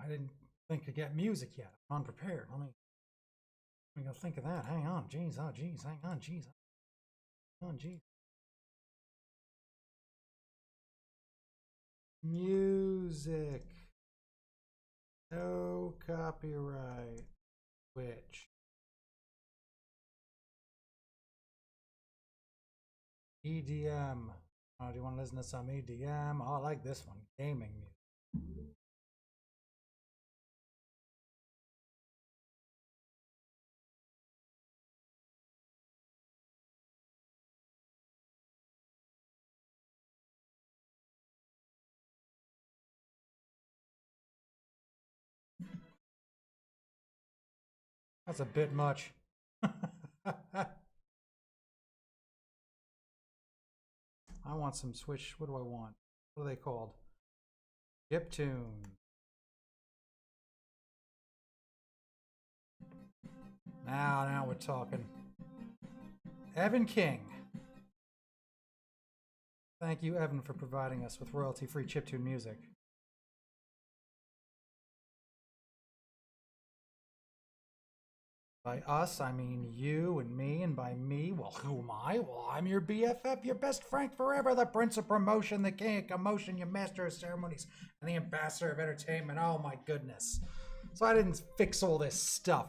I didn't think to get music yet. I'm unprepared. Let me go think of that. Hang on. Jeez. Oh, jeez. Hang on. Jeez. Hang on. Jeez. Music. No copyright. Which? EDM. Oh, do you want to listen to some EDM? Oh, I like this one. Gaming music. That's a bit much. I want some Switch. What do I want? What are they called? Chiptune. Now we're talking. Evan King. Thank you, Evan, for providing us with royalty-free chiptune music. By us, I mean you and me, and by me, well, who am I? Well, I'm your BFF, your best Frank forever, the Prince of Promotion, the King of Commotion, your Master of Ceremonies, and the Ambassador of Entertainment. Oh my goodness. So I didn't fix all this stuff.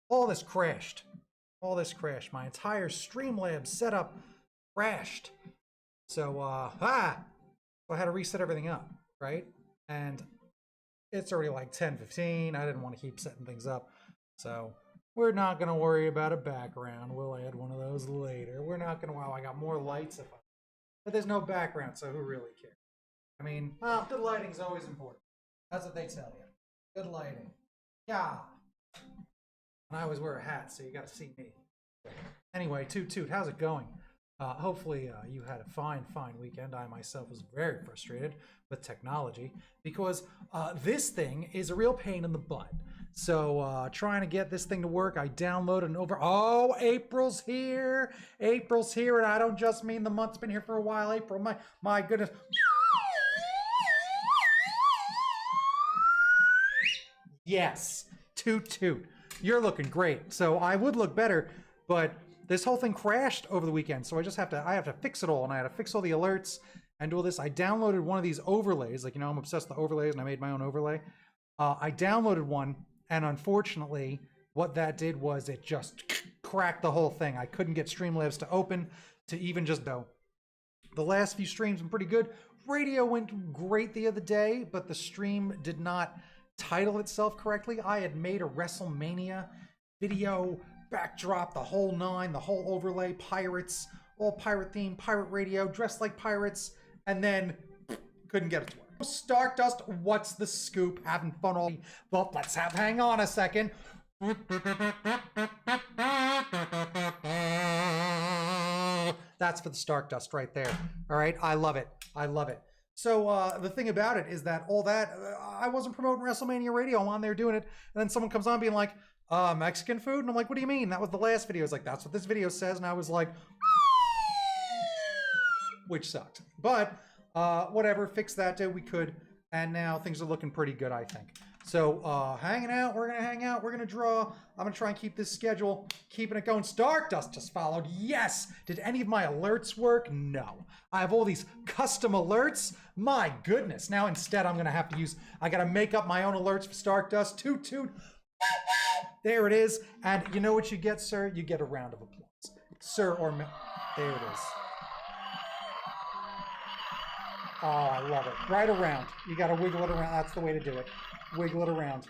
All this crashed. All this crashed. My entire Streamlabs setup crashed. So, so I had to reset everything up, right? And it's already like 10:15. I didn't want to keep setting things up. So we're not going to worry about a background. We'll add one of those later. We're not going to, wow, I got more lights. But there's no background, so who really cares? I mean, well, good lighting's always important. That's what they tell you. Good lighting. Yeah. And I always wear a hat, so you got to see me. Anyway, toot toot, how's it going? Hopefully you had a fine weekend. I myself was very frustrated with technology because this thing is a real pain in the butt. So trying to get this thing to work, I downloaded an oh, April's here, and I don't just mean the month's been here for a while. April, my goodness. Yes, toot toot. You're looking great. So I would look better, but this whole thing crashed over the weekend, so I have to fix it all, and I had to fix all the alerts and do all this. I downloaded one of these overlays, like, you know, I'm obsessed with overlays, and I made my own overlay. I downloaded one, and unfortunately, what that did was it just cracked the whole thing. I couldn't get Streamlabs to open to even just go. The last few streams were pretty good. Radio went great the other day, but the stream did not title itself correctly. I had made a Wrestlemania video, backdrop, the whole nine, the whole overlay, pirates, all pirate theme, pirate radio, dressed like pirates, and then couldn't get it to work. Stardust, what's the scoop? Having fun all. Well, hang on a second. That's for the Stardust right there. All right, I love it. I love it. So the thing about it is that all that, I wasn't promoting Wrestlemania Radio. I'm on there doing it, and then someone comes on being like, Mexican food? And I'm like, what do you mean? That was the last video. It's like, that's what this video says. And I was like, which sucked. But whatever, fix that day we could. And now things are looking pretty good, I think. So hanging out, we're going to hang out, we're going to draw. I'm going to try and keep this schedule, keeping it going. Stardust just followed. Yes. Did any of my alerts work? No. I have all these custom alerts. My goodness. Now instead I'm going to have to I got to make up my own alerts for Stardust. Toot toot. There it is. And you know what you get, sir? You get a round of applause. Sir or there it is. Oh, I love it. Right around. You got to wiggle it around. That's the way to do it. Wiggle it around,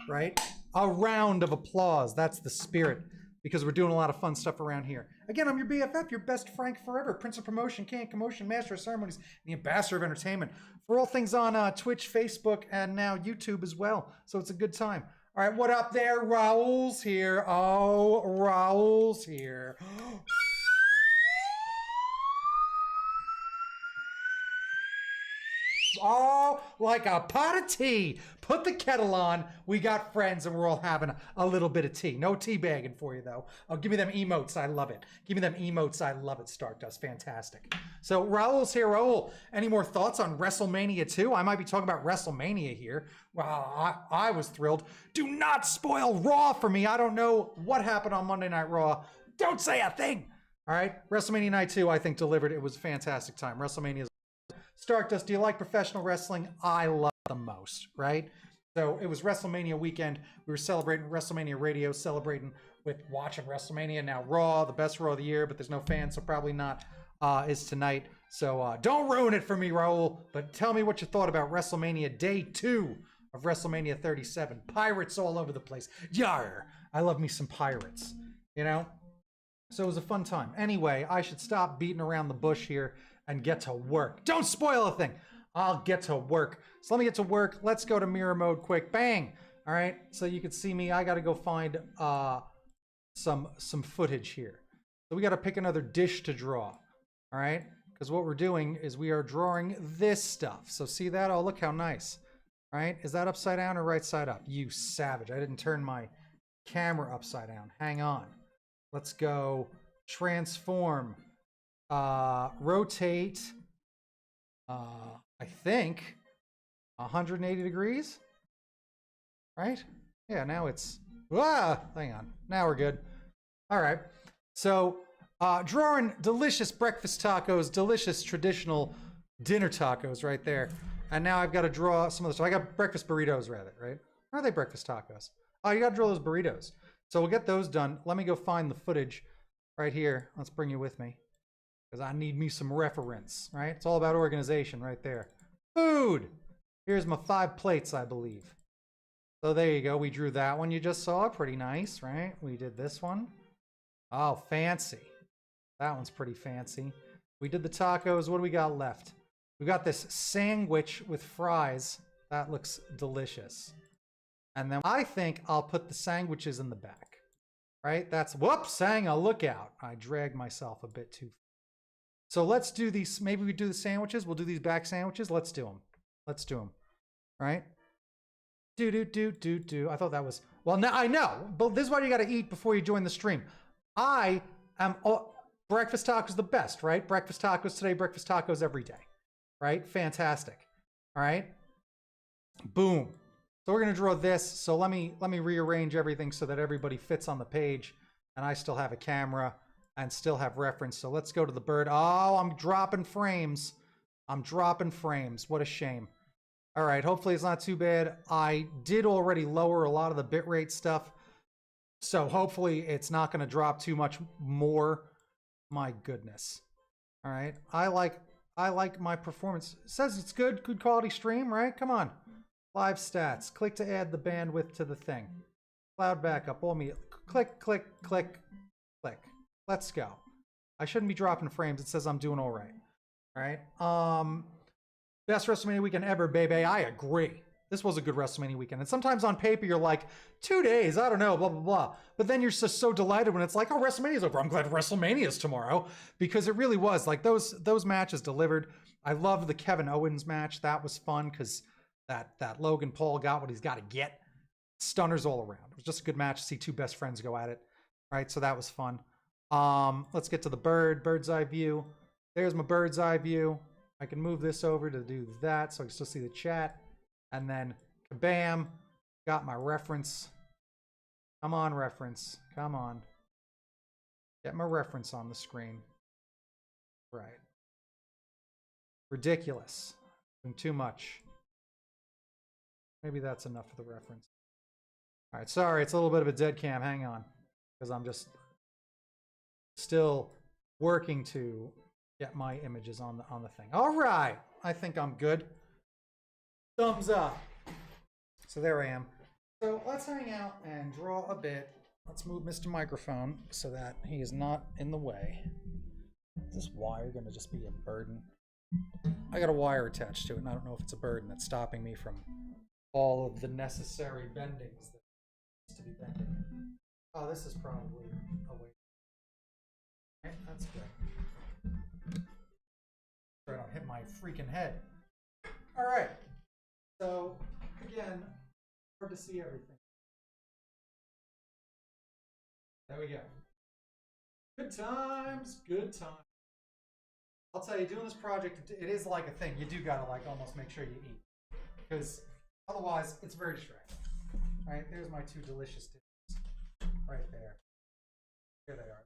right? A round of applause. That's the spirit, because we're doing a lot of fun stuff around here. Again, I'm your BFF, your best Frank forever, Prince of Promotion, King of Commotion, Master of Ceremonies, and the Ambassador of Entertainment. For all things on Twitch, Facebook, and now YouTube as well. So it's a good time. All right, what up there? Raul's here. Oh, Raul's here. Oh, like a pot of tea. Put the kettle on. We got friends and we're all having a little bit of tea. No tea bagging for you though. Oh, give me them emotes. I love it. Give me them emotes. I love it. Stardust. Fantastic. So Raul's here. Raul, any more thoughts on WrestleMania 2? I might be talking about WrestleMania here. Wow, I was thrilled. Do not spoil Raw for me. I don't know what happened on Monday Night Raw. Don't say a thing. All right. WrestleMania Night 2, I think, delivered. It was a fantastic time. WrestleMania. Stardust, do you like professional wrestling? I love the most, right? So it was WrestleMania weekend. We were celebrating WrestleMania radio, celebrating with watching WrestleMania. Now Raw, the best Raw of the year, but there's no fans, so probably not, is tonight. So don't ruin it for me, Raul, but tell me what you thought about WrestleMania Day 2 of WrestleMania 37. Pirates all over the place. Yar! I love me some pirates, you know? So it was a fun time. Anyway, I should stop beating around the bush here and get to work. Don't spoil a thing. I'll get to work. So let me get to work. Let's go to mirror mode quick. Bang. All right. So you can see me. I got to go find some footage here. So we got to pick another dish to draw. All right. Because what we're doing is we are drawing this stuff. So see that? Oh, look how nice. All right. Is that upside down or right side up? You savage. I didn't turn my camera upside down. Hang on. Let's go transform. Rotate, I think 180 degrees, right? Yeah, now it's, hang on. Now we're good. All right. So, drawing delicious breakfast tacos, delicious traditional dinner tacos right there. And now I've got to draw some of the stuff. I got breakfast burritos rather, right? Or are they breakfast tacos? Oh, you got to draw those burritos. So we'll get those done. Let me go find the footage right here. Let's bring you with me. Because I need me some reference, right? It's all about organization right there. Food! Here's my 5 plates, I believe. So there you go. We drew that one you just saw. Pretty nice, right? We did this one. Oh, fancy. That one's pretty fancy. We did the tacos. What do we got left? We got this sandwich with fries. That looks delicious. And then I think I'll put the sandwiches in the back, right? That's, whoops, sang a lookout. I dragged myself a bit too far. So let's do these. Maybe we do the sandwiches. We'll do these back sandwiches. Let's do them. Let's do them. Right? Do. I thought that was, well, now I know, but this is what you got to eat before you join the stream. I am, breakfast tacos the best, right? Breakfast tacos today, breakfast tacos every day, right? Fantastic. All right. Boom. So we're going to draw this. So let me rearrange everything so that everybody fits on the page and I still have a camera and still have reference. So let's go to the bird. Oh, I'm dropping frames. I'm dropping frames. What a shame. All right, hopefully it's not too bad. I did already lower a lot of the bitrate stuff, so hopefully it's not going to drop too much more. My goodness. All right, I like my performance. It says it's good quality stream, right? Come on. Live stats. Click to add the bandwidth to the thing. Cloud backup. All me. Click, click, click, click. Let's go. I shouldn't be dropping frames. It says I'm doing all right. All right. Best WrestleMania weekend ever, baby. I agree. This was a good WrestleMania weekend. And sometimes on paper, you're like, 2 days, I don't know, blah, blah, blah. But then you're just so delighted when it's like, oh, WrestleMania's over. I'm glad WrestleMania's tomorrow. Because it really was. Like, those matches delivered. I loved the Kevin Owens match. That was fun because that Logan Paul got what he's got to get. Stunners all around. It was just a good match to see 2 best friends go at it. Right? So that was fun. Let's get to the bird's eye view. There's my bird's eye view. I can move this over to do that so I can still see the chat. And then, kabam, got my reference. Come on, reference. Come on. Get my reference on the screen. Right. Ridiculous. Doing too much. Maybe that's enough for the reference. All right, sorry, it's a little bit of a dead cam. Hang on. Because I'm just still working to get my images on the thing. All right, I think I'm good. Thumbs up. So there I am. So let's hang out and draw a bit. Let's move Mr. Microphone so that he is not in the way. Is this wire going to just be a burden? I got a wire attached to it, and I don't know if it's a burden that's stopping me from all of the necessary bendings that needs to be bending. Oh, this is probably a way. Okay, that's good. I don't hit my freaking head. All right. So again, hard to see everything. There we go. Good times, good times. I'll tell you, doing this project, it is like a thing. You do gotta like almost make sure you eat, because otherwise it's very distracting. All right, there's my 2 delicious dishes, right there. Here they are.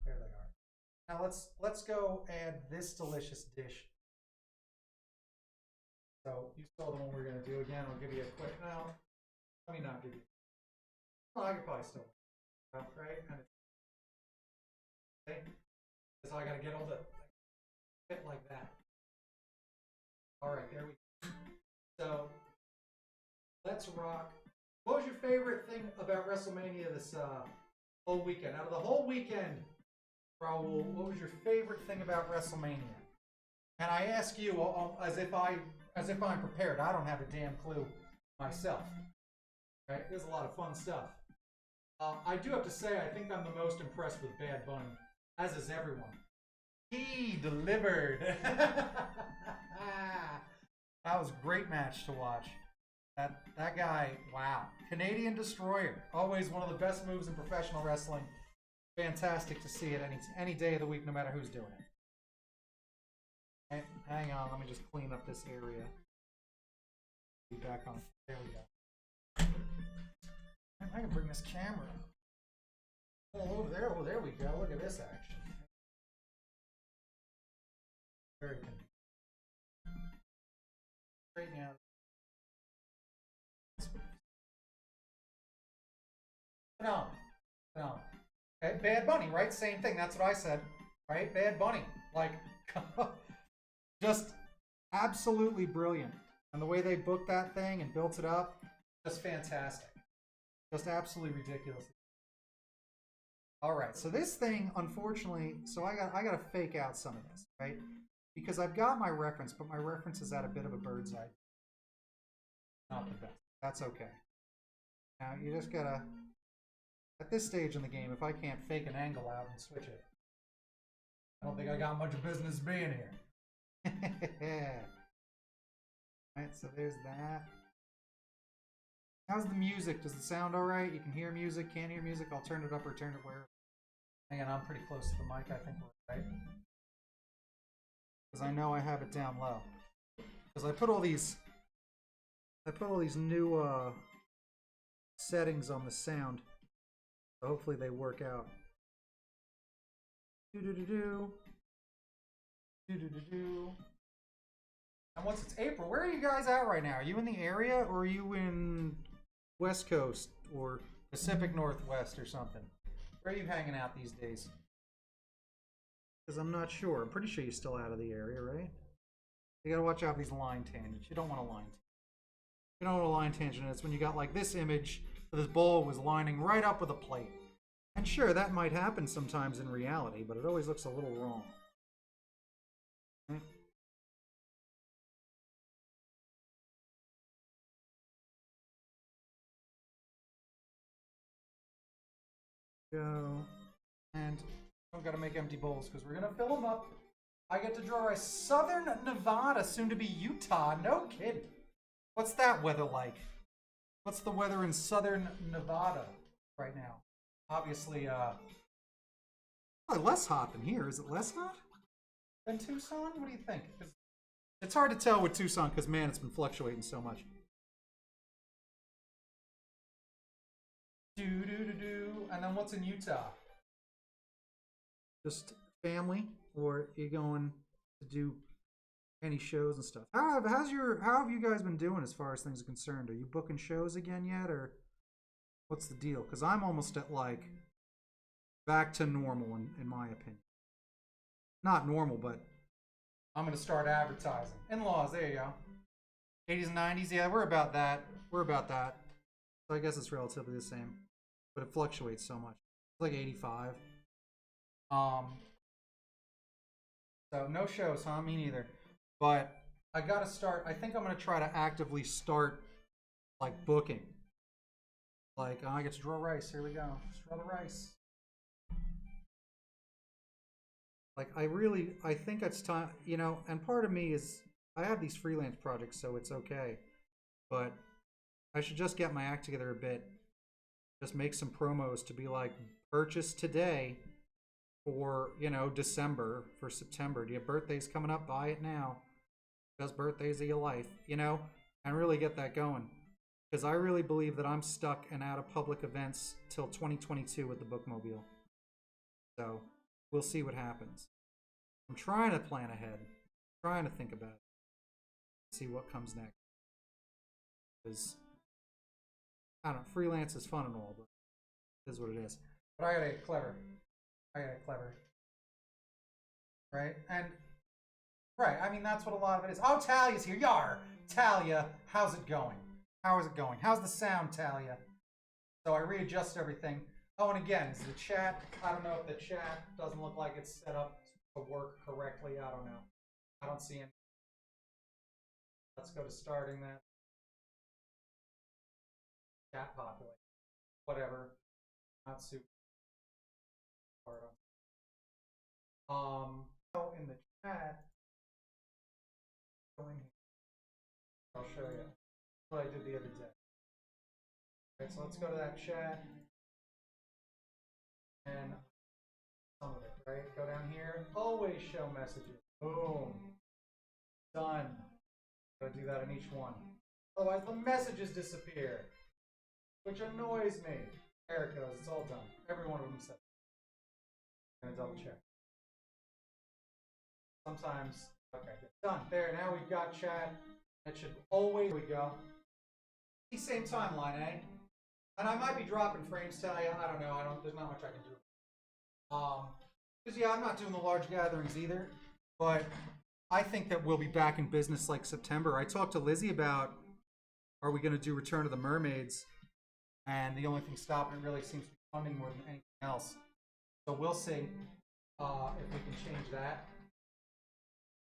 There they are. Now let's go add this delicious dish. So you saw the one we're gonna do again. I'll give you a quick. No, let me not give you. Well, I could probably still. Right? And okay. So I gotta get all the fit like that. All right, there we go. So let's rock. What was your favorite thing about WrestleMania this whole weekend? Out of the whole weekend, Raul, what was your favorite thing about WrestleMania? And I ask you as if I'm prepared. I don't have a damn clue myself. Right? There's a lot of fun stuff. I do have to say, I think I'm the most impressed with Bad Bunny, as is everyone. He delivered. That was a great match to watch. That guy, wow. Canadian Destroyer. Always one of the best moves in professional wrestling. Fantastic to see it any day of the week, no matter who's doing it. Hang on, let me just clean up this area. Be back on. There we go. I can bring this camera all over there. Oh, there we go. Look at this action. Very good. Right now. No. Okay, Bad Bunny, right? Same thing. That's what I said. Right? Bad Bunny. Like, just absolutely brilliant. And the way they booked that thing and built it up, just fantastic. Just absolutely ridiculous. All right, so this thing, unfortunately, so I got to fake out some of this, right? Because I've got my reference, but my reference is at a bit of a bird's eye. Not the best. That's okay. Now you just gotta, at this stage in the game, if I can't fake an angle out and switch it, I don't think I got much business being here. Alright, so there's that. How's the music? Does it sound alright? You can hear music, can't hear music? I'll turn it up or turn it where. Again, I'm pretty close to the mic, I think we're right. Because I know I have it down low. Because I put all these new settings on the sound. So hopefully they work out. Do-do-do-do. Do-do-do-do. And once it's April, where are you guys at right now? Are you in the area or are you in West Coast or Pacific Northwest or something? Where are you hanging out these days? Because I'm not sure. I'm pretty sure you're still out of the area, right? You gotta watch out for these line tangents. You don't want a line tangent. You don't want a line tangent. It's when you got like this image where this ball was lining right up with a plate. And sure, that might happen sometimes in reality, but it always looks a little wrong. Okay. Go. And I've got to make empty bowls because we're going to fill them up. I get to draw a Southern Nevada, soon to be Utah. No kidding. What's that weather like? What's the weather in Southern Nevada right now? Obviously, less hot than here. Is it less hot than Tucson? What do you think? It's hard to tell with Tucson because, man, it's been fluctuating so much. And then what's in Utah? Just family, or are you going to do any shows and stuff? How have you guys been doing as far as things are concerned? Are you booking shows again yet, or what's the deal? Because I'm almost at like back to normal in my opinion. Not normal, but I'm gonna start advertising. In-laws, there you go. 80s and 90s, yeah, we're about that. We're about that. So I guess it's relatively the same, but it fluctuates so much. It's like 85. So no shows, huh? Me neither. But I gotta start. I think I'm gonna try to actively start like booking. Like I get to draw rice. Here we go. Just draw the rice. Like I think it's time, you know. And part of me is I have these freelance projects, so it's okay. But I should just get my act together a bit. Just make some promos to be like, purchase today for, you know, December, for September. Do you have birthdays coming up? Buy it now. Best birthdays of your life, you know? And really get that going. Because I really believe that I'm stuck and out of public events till 2022 with the Bookmobile. So we'll see what happens. I'm trying to plan ahead. I'm trying to think about it. See what comes next. Because, I don't know, freelance is fun and all, but it is what it is. But I gotta get clever. Right? And, right, I mean, that's what a lot of it is. Oh, Talia's here. Yar! Talia, how's it going? How is it going? How's the sound, Talia? So I readjust everything. Oh, and again, is the chat, I don't know if the chat doesn't look like it's set up to work correctly. I don't know. I don't see any. Let's go to starting that. Chat populate. Whatever. Not super hard on. In the chat, go in here. I'll show you what I did the other day. Okay, so let's go to that chat. And some of it, right? Go down here. Always show messages. Boom. Done. Gotta do that in each one. Otherwise, the messages disappear, which annoys me. There it goes. It's all done. Every one of them said. I'm gonna double check. Sometimes, okay, done. There. Now we've got chat. It should always. Here we go. Same timeline, eh? And I might be dropping frames, Talia. I don't know. There's not much I can do. Because yeah, I'm not doing the large gatherings either. But I think that we'll be back in business like September. I talked to Lizzie about, are we going to do Return of the Mermaids? And the only thing stopping it really seems to be funding more than anything else. So we'll see if we can change that.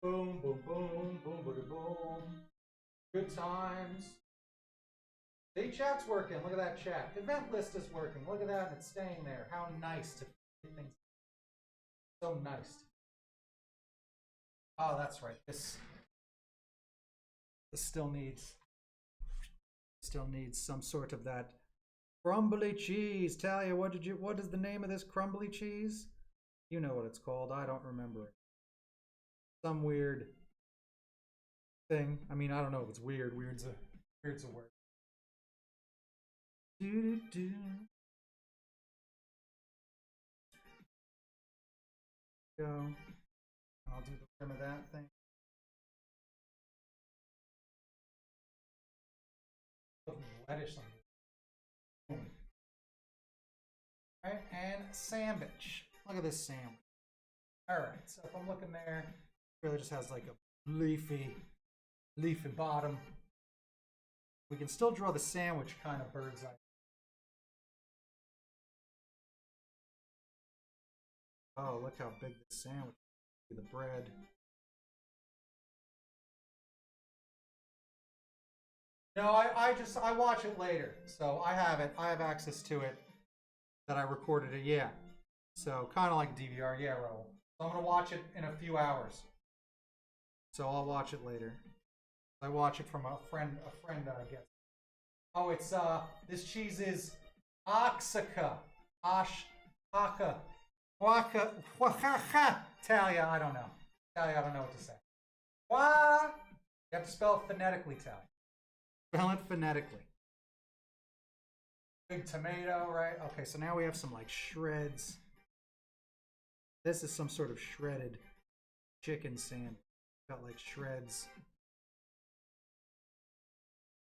Boom, boom, boom, boom, boom, boom. Good times. The chat's working. Look at that chat. Event list is working. Look at that. It's staying there. How nice to get things. So nice. Oh, that's right. This still needs some sort of that crumbly cheese. Talia, what is the name of this crumbly cheese? You know what it's called. I don't remember it. Some weird thing. I mean, I don't know if it's weird. Weird's a word. Do. Go. I'll do the trim of that thing. Lettuce on it. Alright, and sandwich. Look at this sandwich. Alright, so if I'm looking there, it really just has like a leafy bottom. We can still draw the sandwich kind of bird's eye. Oh, look how big the sandwich is. The bread. No, I watch it later. So I have it. I have access to it. That I recorded it, yeah. So kind of like DVR, yeah, Raul. So I'm gonna watch it in a few hours. So I'll watch it later. I watch it from a friend gets. Oh, it's this cheese is Oaxaca. Oaxaca. Talia, I don't know. Talia, I don't know what to say. What? You have to spell it phonetically, Talia. Spell it phonetically. Big tomato, right? Okay, so now we have some like shreds. This is some sort of shredded chicken sandwich. Got like shreds.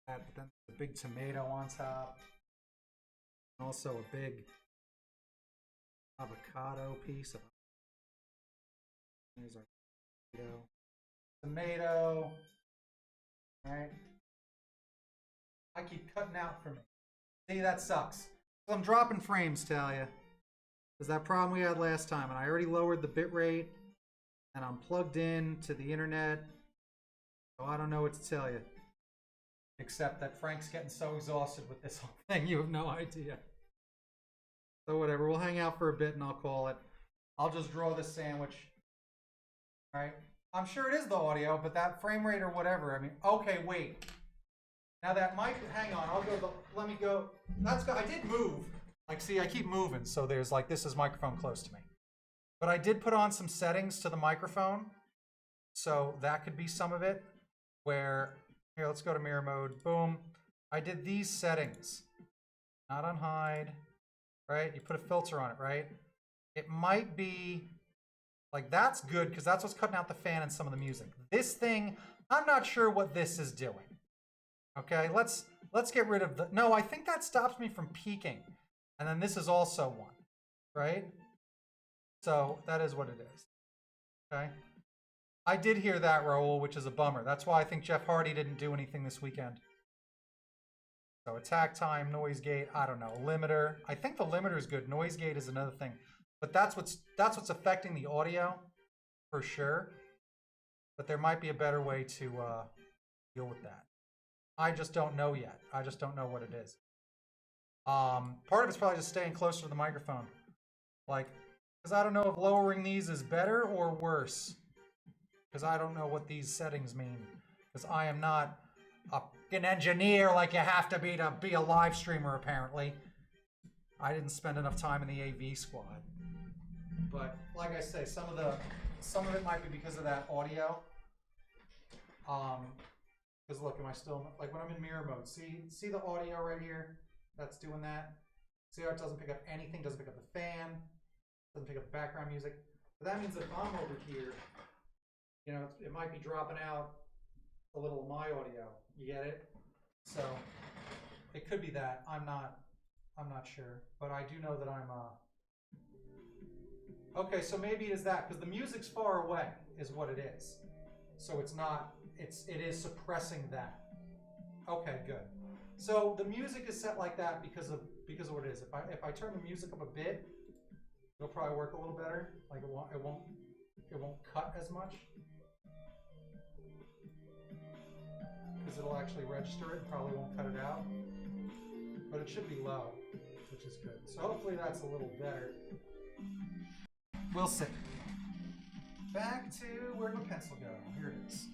But then a big tomato on top. Also a big avocado piece of. There's our tomato. Alright. I keep cutting out for me. See, that sucks. I'm dropping frames, Talia. There's that problem we had last time, and I already lowered the bit rate, and I'm plugged in to the internet, so I don't know what to tell you. Except that Frank's getting so exhausted with this whole thing, you have no idea. So whatever, we'll hang out for a bit and I'll call it. I'll just draw this sandwich. Alright, I'm sure it is the audio, but that frame rate or whatever. I mean, okay, wait. Now that mic, hang on, let me go. I did move. Like, see, I keep moving, so there's like, this is microphone close to me. But I did put on some settings to the microphone, so that could be some of it. Where, here, let's go to mirror mode, boom. I did these settings. Not on hide, right? You put a filter on it, right? It might be, like, that's good, because that's what's cutting out the fan and some of the music. This thing, I'm not sure what this is doing. Okay, let's get rid of the, no, I think that stops me from peaking. And then this is also one, right? So that is what it is, okay? I did hear that, Raul, which is a bummer. That's why I think Jeff Hardy didn't do anything this weekend. So attack time, noise gate, I don't know, limiter. I think the limiter is good. Noise gate is another thing. But that's what's affecting the audio, for sure. But there might be a better way to deal with that. I just don't know yet. I just don't know what it is. Part of it's probably just staying closer to the microphone. Like, because I don't know if lowering these is better or worse. Because I don't know what these settings mean. Because I am not an engineer like you have to be a live streamer, apparently. I didn't spend enough time in the AV squad. But like I say, some of it might be because of that audio. Because look, am I still, like when I'm in mirror mode, see the audio right here? That's doing that. See how it doesn't pick up anything, doesn't pick up the fan, doesn't pick up background music. But that means if I'm over here, you know, it might be dropping out a little of my audio. You get it? So it could be that. I'm not sure. But I do know that I'm okay, so maybe it is that, because the music's far away is what it is. So it's not, it is suppressing that. Okay, good. So the music is set like that because of what it is. If I turn the music up a bit, it'll probably work a little better. Like it won't cut as much. Because it'll actually register it, probably won't cut it out. But it should be low, which is good. So hopefully that's a little better. We'll see. Back to, where'd my pencil go? Here it is.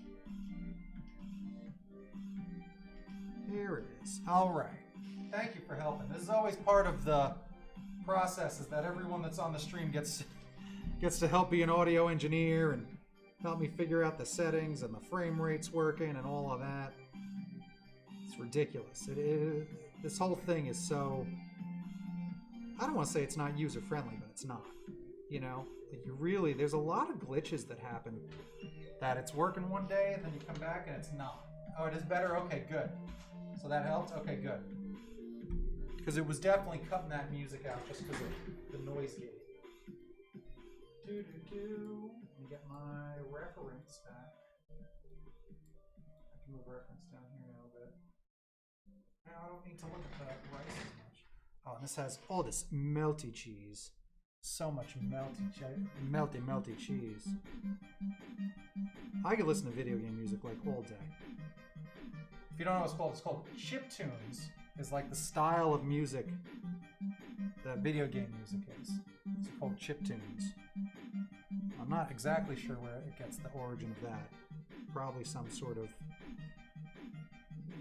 Here it is. All right. Thank you for helping. This is always part of the process, is that everyone that's on the stream gets to help be an audio engineer and help me figure out the settings and the frame rates working and all of that. It's ridiculous. It is. This whole thing is so, I don't want to say it's not user friendly, but it's not. You know, like there's a lot of glitches that happen that it's working one day and then you come back and it's not. Oh, it is better? Okay, good. So that helped? Okay, good. Because it was definitely cutting that music out just because of the noise gate. Let me get my reference back. I can move reference down here a little bit. Now I don't need to look at the rice as much. Oh, and this has all this melty cheese. So much melty cheese. I could listen to video game music like all day. If you don't know what it's called chiptunes. Is like the style of music that video game music is. It's called chiptunes. I'm not exactly sure where it gets the origin of that. Probably some sort of,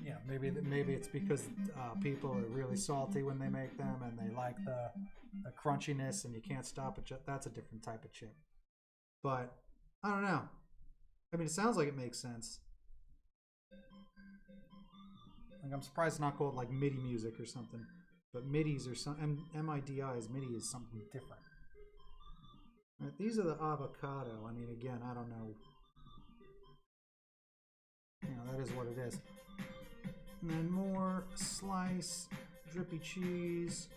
yeah, maybe it's because people are really salty when they make them and they like the crunchiness and you can't stop it. That's a different type of chip. But I don't know. I mean, it sounds like it makes sense. Like, I'm surprised it's not called like MIDI music or something. But MIDIs are some MIDIs. MIDI is something different. Right, these are the avocado. I mean, again, I don't know. You know, that is what it is. And then more slice, drippy cheese.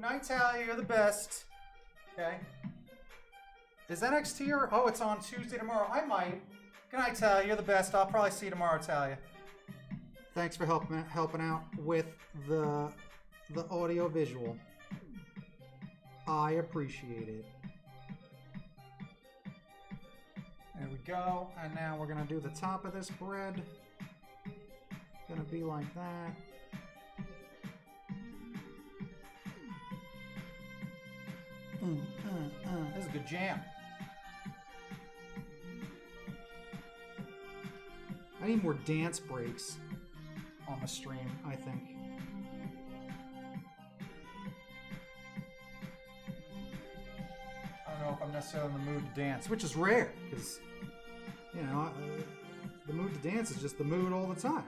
Nightally, you're the best. Okay. Is NXT or oh, it's on Tuesday tomorrow? I might. Good night, Talia. You're the best. I'll probably see you tomorrow, Talia. Thanks for helping out with the audio visual. I appreciate it. There we go. And now we're gonna do the top of this bread. Gonna be like that. This is a good jam. I need more dance breaks on the stream, I think. I don't know if I'm necessarily in the mood to dance, which is rare, because, you know, the mood to dance is just the mood all the time.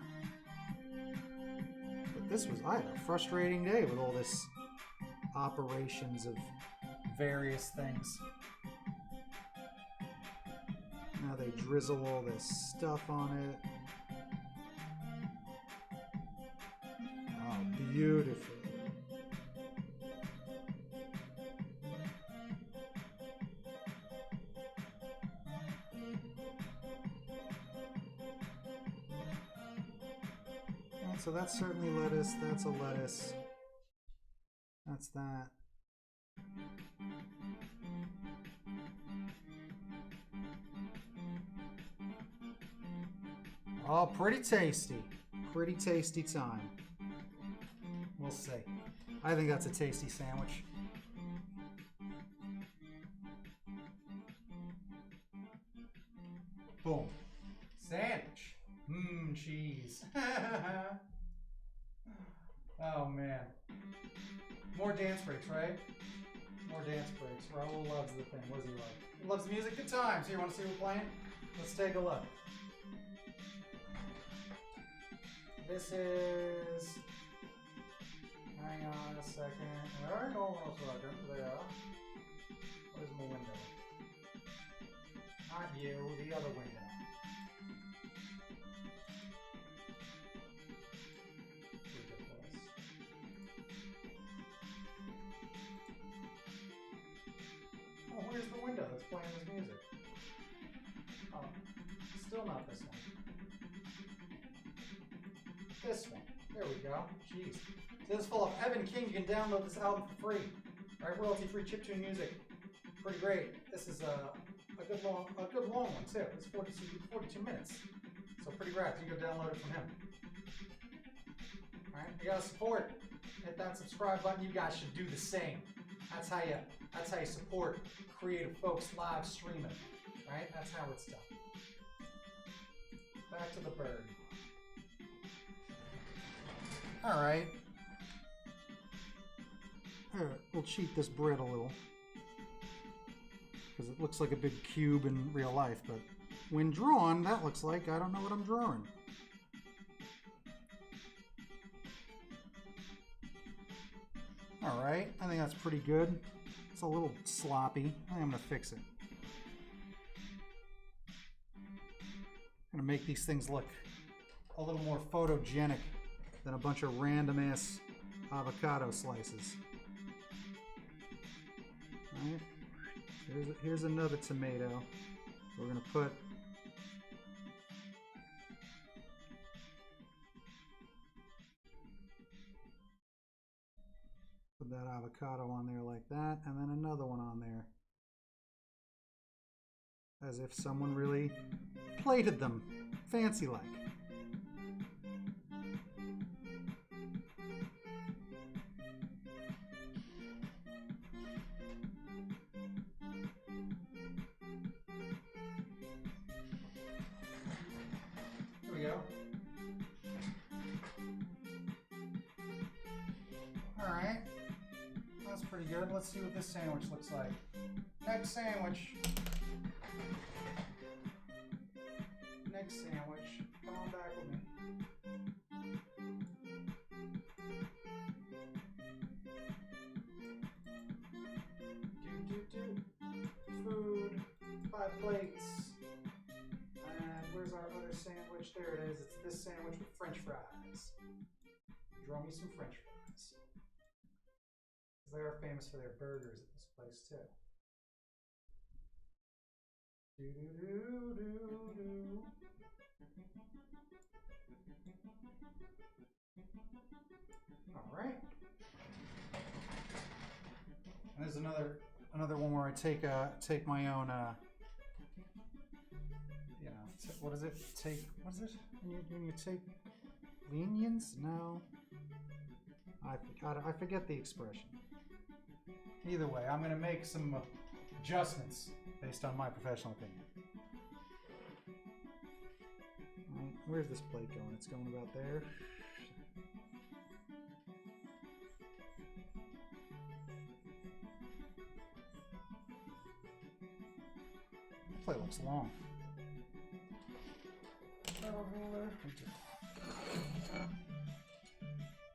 But this was, I had a frustrating day with all this operations of various things. Now they drizzle all this stuff on it. Oh, beautiful. And so that's certainly lettuce. That's a lettuce. That's that. Oh, pretty tasty. Pretty tasty time. We'll see. I think that's a tasty sandwich. Boom. Sandwich. Mmm, cheese. Oh, man. More dance breaks, right? More dance breaks. Raul loves the thing. What does he love? He loves music. Good times. Here, you want to see what we're playing? Let's take a look. This is... Hang on a second. Hang on a second. There. What is my window? Not you, the other window. Ridiculous. Oh, where's the window that's playing this music? Oh, still not this one. This one. There we go. Jeez. So this is full of Evan King. You can download this album for free. All right, royalty-free chiptune music. Pretty great. This is a good long one too. It's 42 minutes. So pretty rad. You can go download it from him. All right, you gotta support. Hit that subscribe button. You guys should do the same. That's how you support creative folks live streaming. Right? That's how it's done. Back to the bird. All right. We'll cheat this bread a little because it looks like a big cube in real life, but when drawn, that looks like I don't know what I'm drawing. All right, I think that's pretty good. It's a little sloppy. I think I'm gonna fix it. I'm gonna make these things look a little more photogenic than a bunch of random ass avocado slices. All right. Here's another tomato. We're gonna put that avocado on there like that, and then another one on there, as if someone really plated them fancy like. Pretty good. Let's see what this sandwich looks like. Next sandwich. Next sandwich. Come on back with me. Food. 5 plates. And where's our other sandwich? There it is. It's this sandwich with French fries. Draw me some French fries. They are famous for their burgers at this place too. All right. And there's another one where I take my own you know, what is it? What is it? When you take lenience? No. I forget the expression. Either way, I'm going to make some adjustments based on my professional opinion. Where's this plate going? It's going about there. The plate looks long.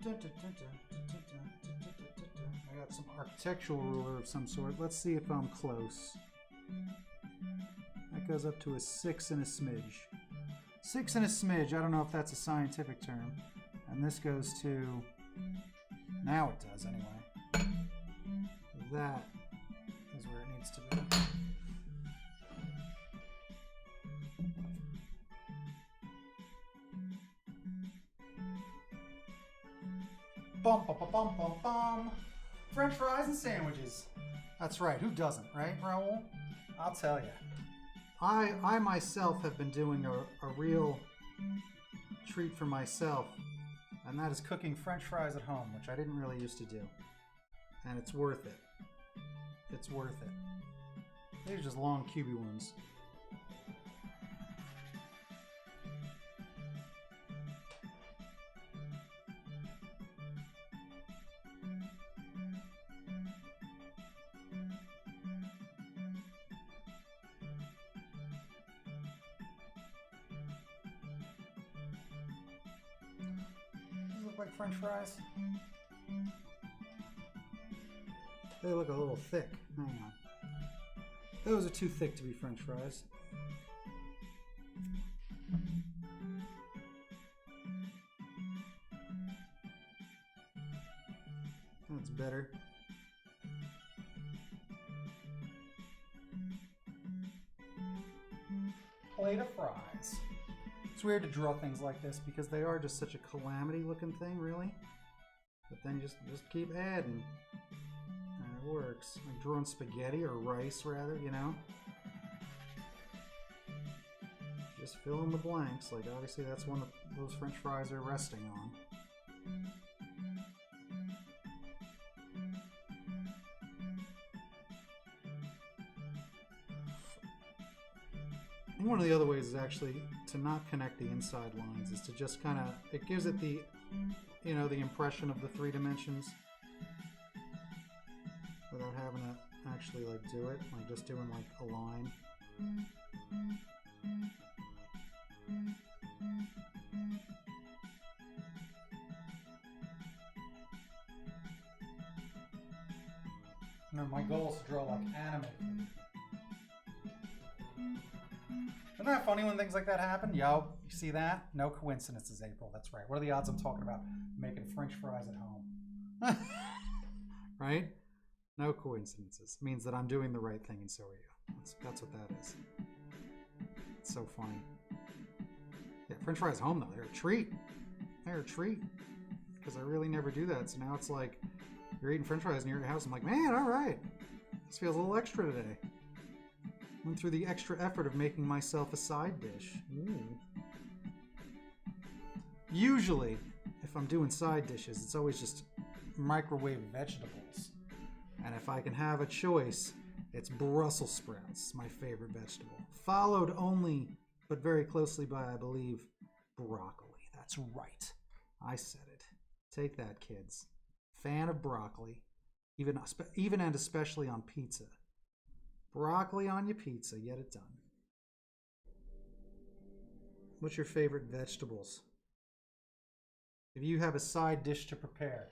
I got some architectural ruler of some sort. Let's see if I'm close. That goes up to a 6 and a smidge. 6 and a smidge. I don't know if that's a scientific term. And this goes to... Now it does, anyway. That is where it needs to be. Bum, bum, bum, bum, bum, bum. French fries and sandwiches. That's right. Who doesn't, right, Raul? I'll tell you. I myself have been doing a real treat for myself, and that is cooking French fries at home, which I didn't really used to do. And it's worth it. It's worth it. These are just long, cubey ones. Like French fries. They look a little thick. Hang on. Those are too thick to be French fries. That's better. Plate of fries. It's weird to draw things like this because they are just such a calamity looking thing, really. But then you just keep adding. And it works. Like drawing spaghetti or rice, rather, you know? Just fill in the blanks. Like, obviously that's one those French fries are resting on. And one of the other ways is actually to not connect the inside lines, is to just kind of, it gives it the, you know, the impression of the 3 dimensions without having to actually like do it, like just doing like a line. No, my goal is to draw like anime. Isn't that funny when things like that happen? Yo, you see that? No coincidences, April. That's right. What are the odds I'm talking about making French fries at home? Right? No coincidences. It means that I'm doing the right thing, and so are you. That's what that is. It's so funny. Yeah, French fries at home, though. They're a treat. They're a treat. Because I really never do that. So now it's like, you're eating French fries near your house. I'm like, man, all right. This feels a little extra today. Went through the extra effort of making myself a side dish. Ooh. Usually, if I'm doing side dishes, it's always just microwave vegetables. And if I can have a choice, it's Brussels sprouts, my favorite vegetable. Followed only, but very closely by, I believe, broccoli. That's right. I said it. Take that, kids. Fan of broccoli, even and especially on pizza. Broccoli on your pizza, get it done. What's your favorite vegetables? If you have a side dish to prepare,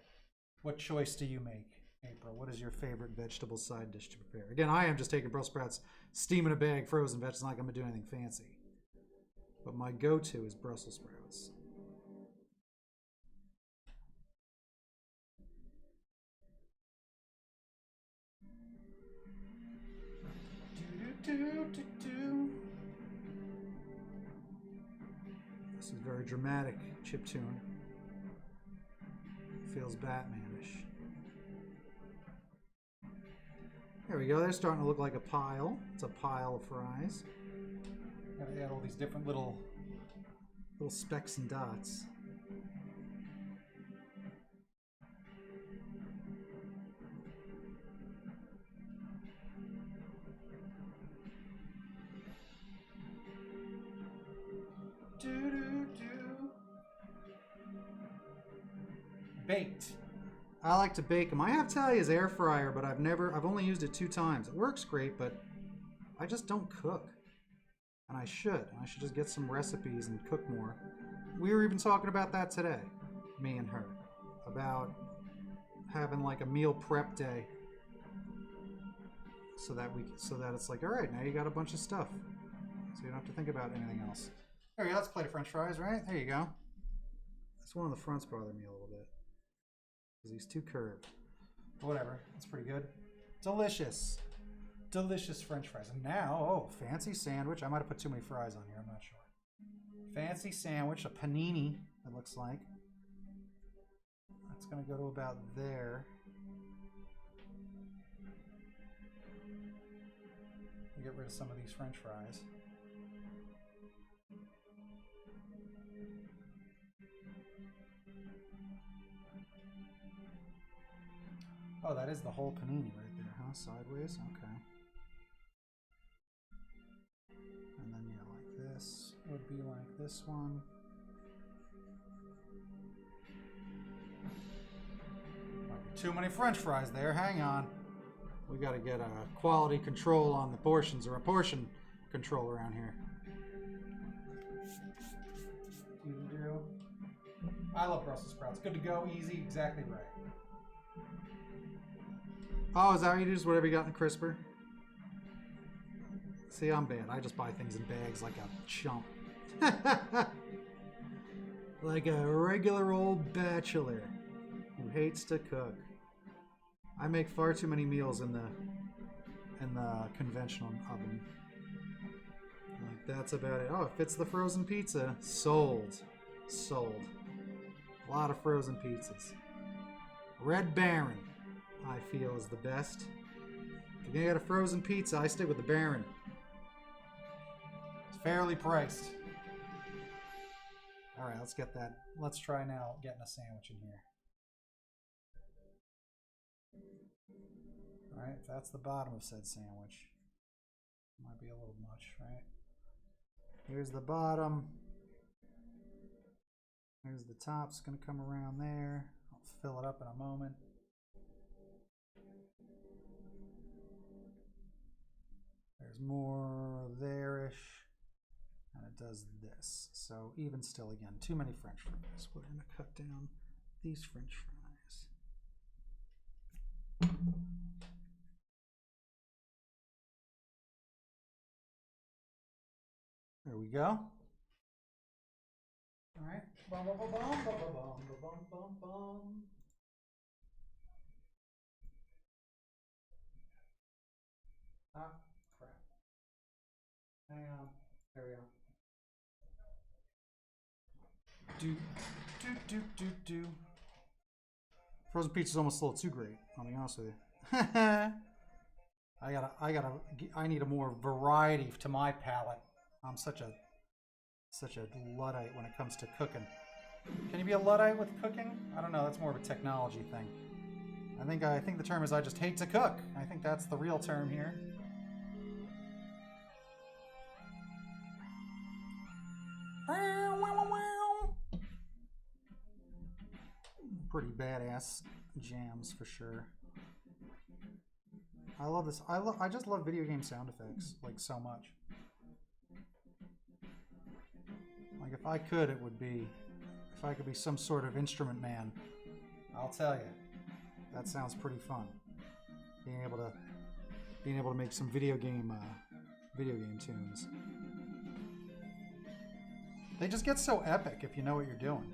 what choice do you make, April? What is your favorite vegetable side dish to prepare? Again, I am just taking Brussels sprouts, steam in a bag, frozen vegetables. Not going to do anything fancy. But my go-to is Brussels sprouts. This is very dramatic chiptune. Feels Batman-ish. There we go. They're starting to look like a pile. It's a pile of fries. Gotta add all these different little specks and dots. baked. I like to bake them. I have Talia's air fryer, but I've only used it 2 times. It works great, but I just don't cook. And I should just get some recipes and cook more. We were even talking about that today, me and her, about having like a meal prep day. So that it's like, all right, now you got a bunch of stuff. So you don't have to think about anything else. There you go, let's plate of french fries, right? There you go. This one on the front's bothering me a little bit. Because he's too curved. Whatever, that's pretty good. Delicious. Delicious french fries. And now, oh, fancy sandwich. I might have put too many fries on here, I'm not sure. Fancy sandwich, a panini, it looks like. That's going to go to about there. Get rid of some of these french fries. Oh, that is the whole panini right there, huh? Sideways? Okay. And then, yeah, like this would be like this one. Might be too many french fries there. Hang on. We got to get a quality control on the portions, or a portion control around here. I love Brussels sprouts. Good to go, easy, exactly right. Oh, is that what you do? Just whatever you got in the crisper? See, I'm bad. I just buy things in bags like a chump. Like a regular old bachelor who hates to cook. I make far too many meals in the conventional oven. Like, that's about it. Oh, it fits the frozen pizza. Sold. Sold. A lot of frozen pizzas. Red Baron, I feel, is the best. If you're gonna get a frozen pizza, I stick with the Baron. It's fairly priced. Alright, let's get that. Let's try now getting a sandwich in here. Alright, if that's the bottom of said sandwich. Might be a little much, right? Here's the bottom. Here's the top. It's going to come around there. I'll fill it up in a moment. There's more there-ish. And it does this. So even still, again, too many french fries. We're going to cut down these french fries. There we go. All right. Bum, bum, bum, bum, bum, bum, bum, bum, bum. Ah, crap. Hang on. There we go. Do. Frozen pizza's almost a little too great, I'll be honest with you. I need a more variety to my palate. I'm such a Luddite when it comes to cooking. Can you be a Luddite with cooking? I don't know, that's more of a technology thing. I think the term is I just hate to cook. I think that's the real term here. Pretty badass jams for sure. I love this. I just love video game sound effects like so much. Like if I could, it would be, if I could be some sort of instrument man, I'll tell you, that sounds pretty fun. Being able to make some video game tunes. They just get so epic if you know what you're doing.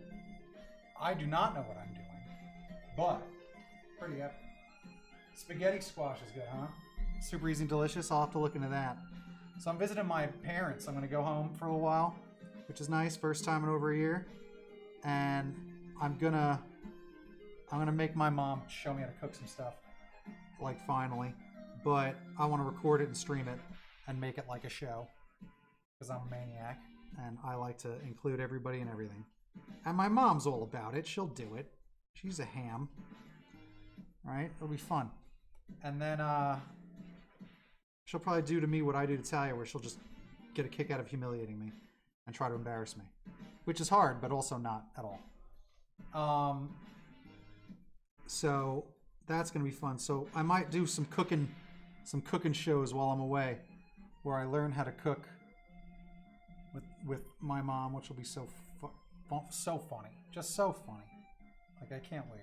I do not know what I'm doing, but pretty epic. Spaghetti squash is good, huh? Super easy and delicious. I'll have to look into that. So I'm visiting my parents. I'm going to go home for a little while, which is nice. First time in over a year. And I'm gonna make my mom show me how to cook some stuff. Like finally. But I want to record it and stream it and make it like a show. Because I'm a maniac. And I like to include everybody and everything. And my mom's all about it. She'll do it. She's a ham. Right? It'll be fun. And then she'll probably do to me what I do to Talia, where she'll just get a kick out of humiliating me and try to embarrass me. Which is hard, but also not at all. So that's gonna be fun. So I might do some cooking shows while I'm away, where I learn how to cook with my mom, which will be so funny, just so funny. Like I can't wait,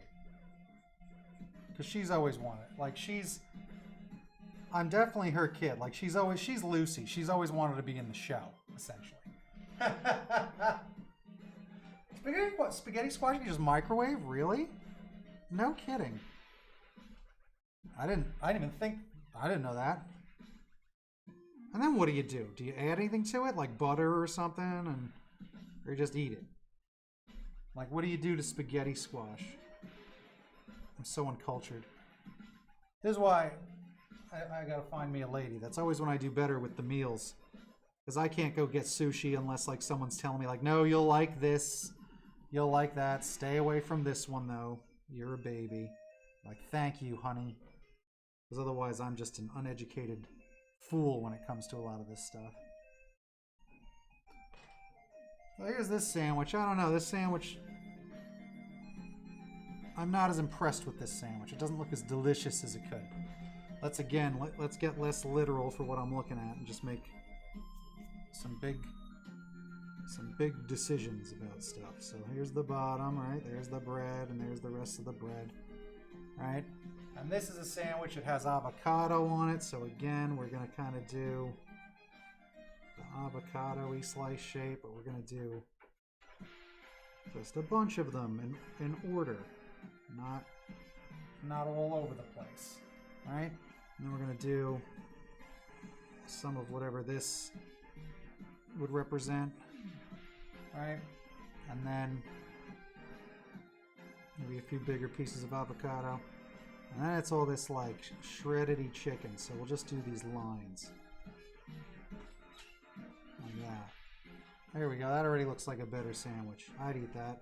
because she's always wanted. Like I'm definitely her kid. Like she's Lucy. She's always wanted to be in the show, essentially. Spaghetti squash you just microwave? Really? No kidding. I didn't know that. And then what do? Do you add anything to it, like butter or something, or you just eat it? Like, what do you do to spaghetti squash? I'm so uncultured. This is why I gotta find me a lady. That's always when I do better with the meals. Because I can't go get sushi unless like someone's telling me like, no, you'll like this, you'll like that. Stay away from this one though. You're a baby. Like, thank you, honey. Because otherwise I'm just an uneducated fool when it comes to a lot of this stuff. Well, here's this sandwich. I don't know, this sandwich... I'm not as impressed with this sandwich. It doesn't look as delicious as it could. Let's get less literal for what I'm looking at and just make some big decisions about stuff. So here's the bottom, right? There's the bread, and there's the rest of the bread, right? And this is a sandwich. It has avocado on it. So again, we're gonna kind of do the avocado-y slice shape, but we're gonna do just a bunch of them in order, not all over the place, right? And then we're gonna do some of whatever this would represent, right? And then maybe a few bigger pieces of avocado. And then it's all this like shredded-y chicken, so we'll just do these lines. Like that. There we go, that already looks like a better sandwich. I'd eat that.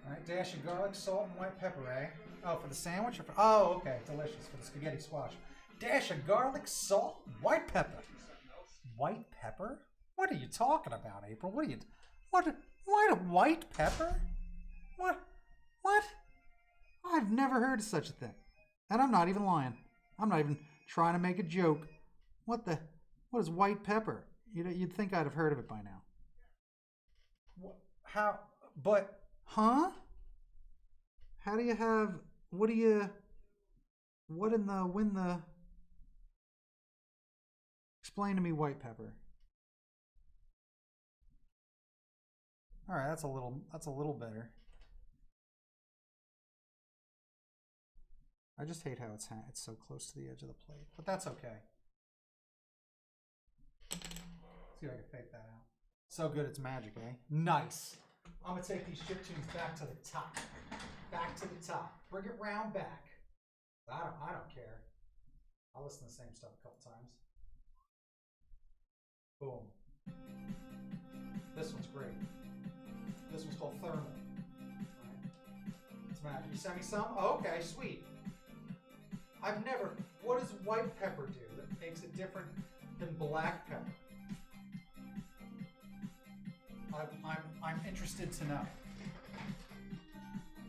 Alright, dash of garlic, salt, and white pepper, eh? Oh, for the sandwich? Or for, oh, okay, delicious, for the spaghetti squash. Dash of garlic, salt, white pepper. White pepper? What are you talking about, April? What white pepper? What? I've never heard of such a thing. And I'm not even lying. I'm not even trying to make a joke. What is white pepper? You'd think I'd have heard of it by now. How? But, huh? How do you have, explain to me white pepper. All right, that's a little better. I just hate how it's so close to the edge of the plate, but that's okay. See if I can fake that out. So good, it's magic, eh? Nice. I'm gonna take these chiptunes back to the top. Back to the top. Bring it round back. I don't care. I'll listen to the same stuff a couple times. Boom. This one's great. This one's called Thermal. Right. It's magic. You send me some? Oh, okay, sweet. What does white pepper do that makes it different than black pepper? I'm interested to know.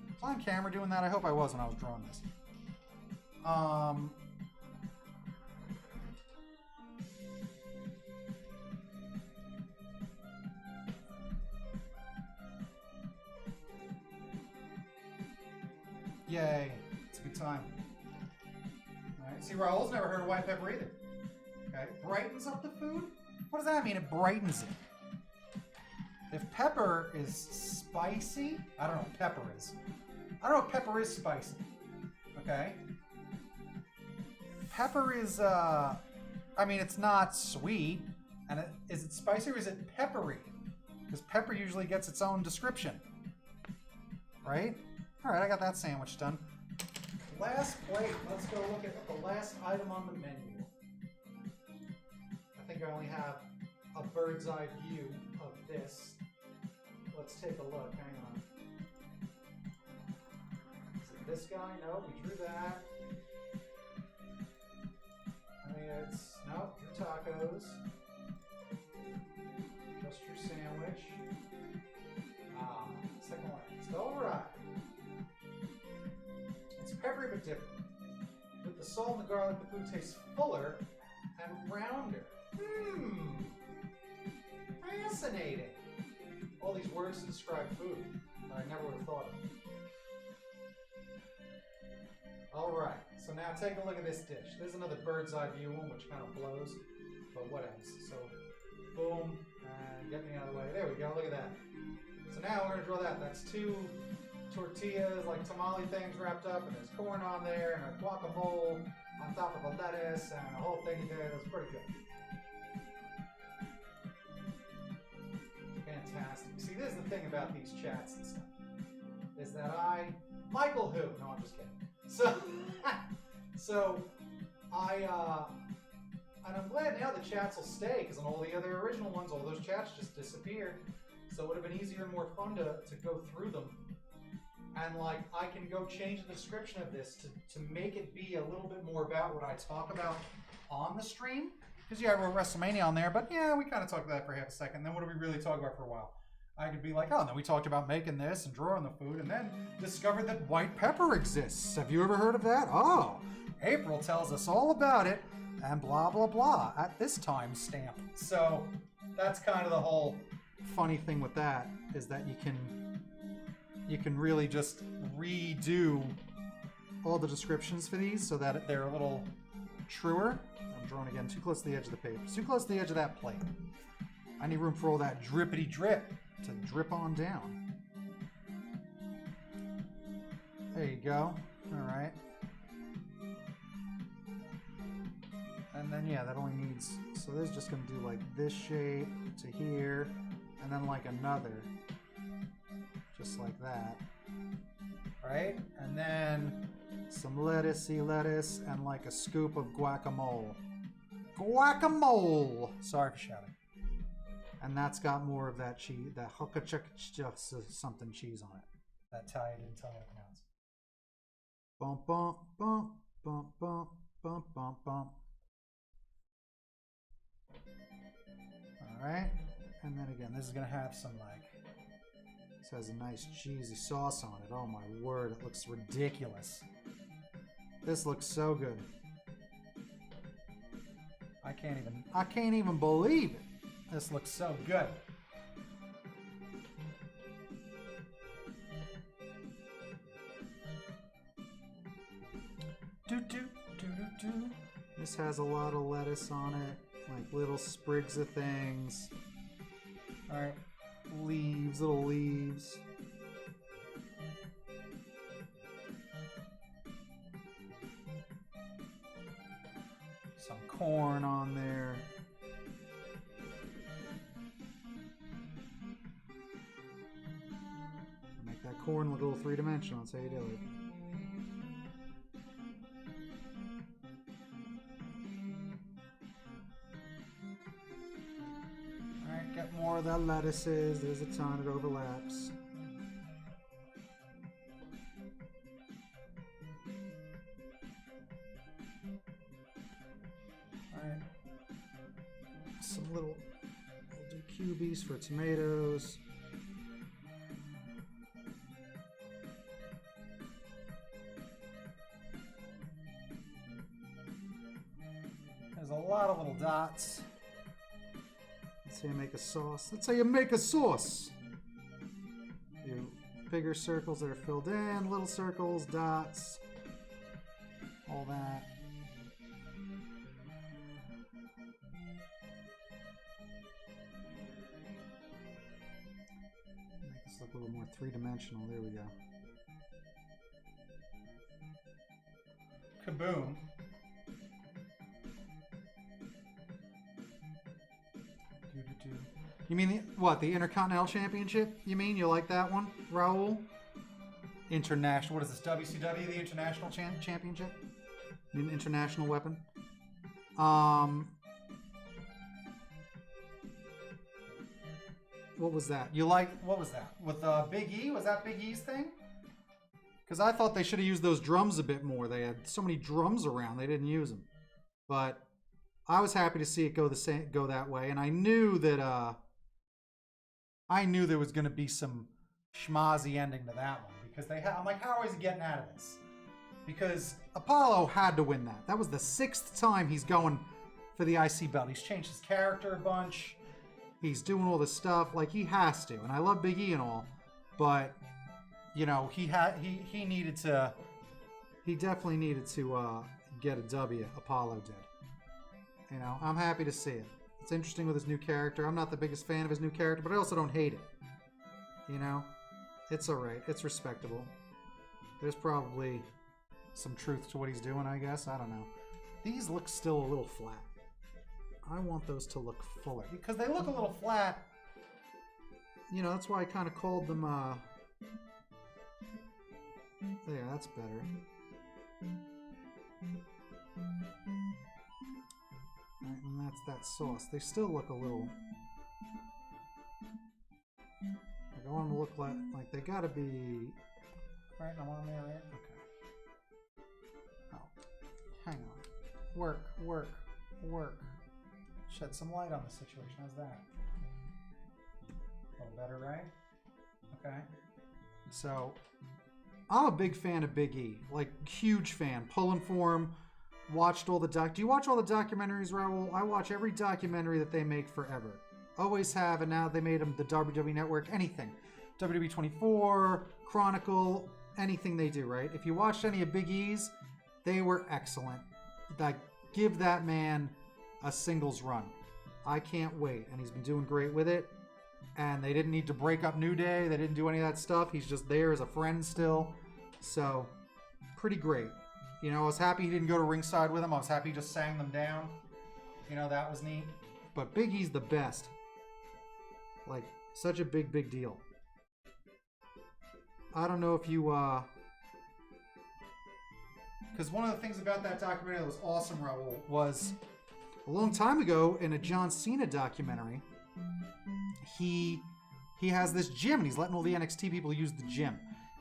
Was I on camera doing that? I hope I was when I was drawing this. Yay, it's a good time. Alright, see, Raul's never heard of white pepper either. Okay, brightens up the food? What does that mean, it brightens it? If pepper is spicy, I don't know what pepper is. I don't know if pepper is spicy. Okay? Pepper is, I mean, it's not sweet. And is it spicy or is it peppery? Because pepper usually gets its own description. Right? Alright, I got that sandwich done. Last plate. Let's go look at the last item on the menu. I think I only have a bird's eye view of this. Let's take a look. Hang on. Is it this guy? No, we drew that. I mean, it's nope. Your tacos. Just your sandwich. Second one. It's all right. different. With the salt and the garlic, the food tastes fuller and rounder. Fascinating. All these words to describe food that I never would have thought of. Alright, so now take a look at this dish. There's another bird's eye view one, which kind of blows, but what else? So, boom, and get me out of the way. There we go, look at that. So now we're going to draw that. That's 2 tortillas, like tamale things wrapped up, and there's corn on there, and a guacamole on top of a lettuce, and a whole thing there. That's pretty good. Fantastic. See, this is the thing about these chats and stuff, is that Michael who? No, I'm just kidding. So and I'm glad now the chats will stay, because on all the other original ones, all those chats just disappeared. So it would have been easier and more fun to go through them. And like, I can go change the description of this to make it be a little bit more about what I talk about on the stream. Because yeah, I wrote Wrestlemania on there, but yeah, we kind of talked about that for half a second. Then what do we really talk about for a while? I could be like, oh, and then we talked about making this and drawing the food, and then discovered that white pepper exists. Have you ever heard of that? Oh, April tells us all about it, and blah, blah, blah, at this time stamp. So that's kind of the whole funny thing with that, is that you can really just redo all the descriptions for these so that they're a little truer. I'm drawing again too close to the edge of the paper. Too close to the edge of that plate. I need room for all that drippity drip to drip on down. There you go. All right. And then, yeah, that only needs, so this is just going to do like this shape to here, and then like another, just like that. Right? And then some lettucey lettuce and like a scoop of guacamole. Guacamole! Sorry for shouting. And that's got more of that cheese, that something cheese on it. That Ty didn't tell me how to pronounce. Bump, bump, bump, bump, bump, bump, bump, bump. Alright. And then again, this is going to have some like, this has a nice cheesy sauce on it. Oh my word, it looks ridiculous. This looks so good. I can't even believe it. This looks so good. This has a lot of lettuce on it, like little sprigs of things. All right, leaves, little leaves. Some corn on there. Make that corn look a little three-dimensional. That's how you do it. Alright, get more of that lettuces. There's a ton, it overlaps. Alright. Some little, we'll do cubies for tomatoes. There's a lot of little dots. That's how you make a sauce. That's how you make a sauce. You bigger circles that are filled in, little circles, dots, all that. Make this look a little more three-dimensional. There we go. Kaboom. You mean the Intercontinental Championship? You mean you like that one, Raul? International. What is this? WCW, the International Championship? An international weapon. What was that? What was that? With Big E? Was that Big E's thing? Because I thought they should have used those drums a bit more. They had so many drums around, they didn't use them. But I was happy to see it go that way, and I knew that there was going to be some schmozzy ending to that one, because I'm like, how is he getting out of this? Because Apollo had to win that. That was the 6th time he's going for the IC belt. He's changed his character a bunch. He's doing all this stuff. Like, he has to. And I love Big E and all. But, you know, he needed to... He definitely needed to get a W. Apollo did. You know, I'm happy to see it. It's interesting with his new character. I'm not the biggest fan of his new character, but I also don't hate it. You know? It's alright. It's respectable. There's probably some truth to what he's doing, I guess. I don't know. These look still a little flat. I want those to look fuller. Because they look a little flat. You know, that's why I kind of called them, there, that's better. Alright, and that's that sauce. They still look a little... Like, I want them to look like they gotta be... Right, I'm on there, right? Okay. Oh, hang on. Work. Shed some light on the situation. How's that? A little better, right? Okay. So, I'm a big fan of Big E. Like, huge fan. Pulling for him. Watched all the Do you watch all the documentaries, Raul? I watch every documentary that they make forever. Always have, and now they made them the WWE Network. Anything. WWE 24, Chronicle, anything they do, right? If you watched any of Big E's, they were excellent. Like, give that man a singles run. I can't wait. And he's been doing great with it. And they didn't need to break up New Day. They didn't do any of that stuff. He's just there as a friend still. So, pretty great. You know, I was happy he didn't go to ringside with him. I was happy he just sang them down. You know, that was neat. But Big E's the best. Like, such a big deal. I don't know if you, because one of the things about that documentary that was awesome, Raul, was a long time ago in a John Cena documentary, he has this gym and he's letting all the NXT people use the gym.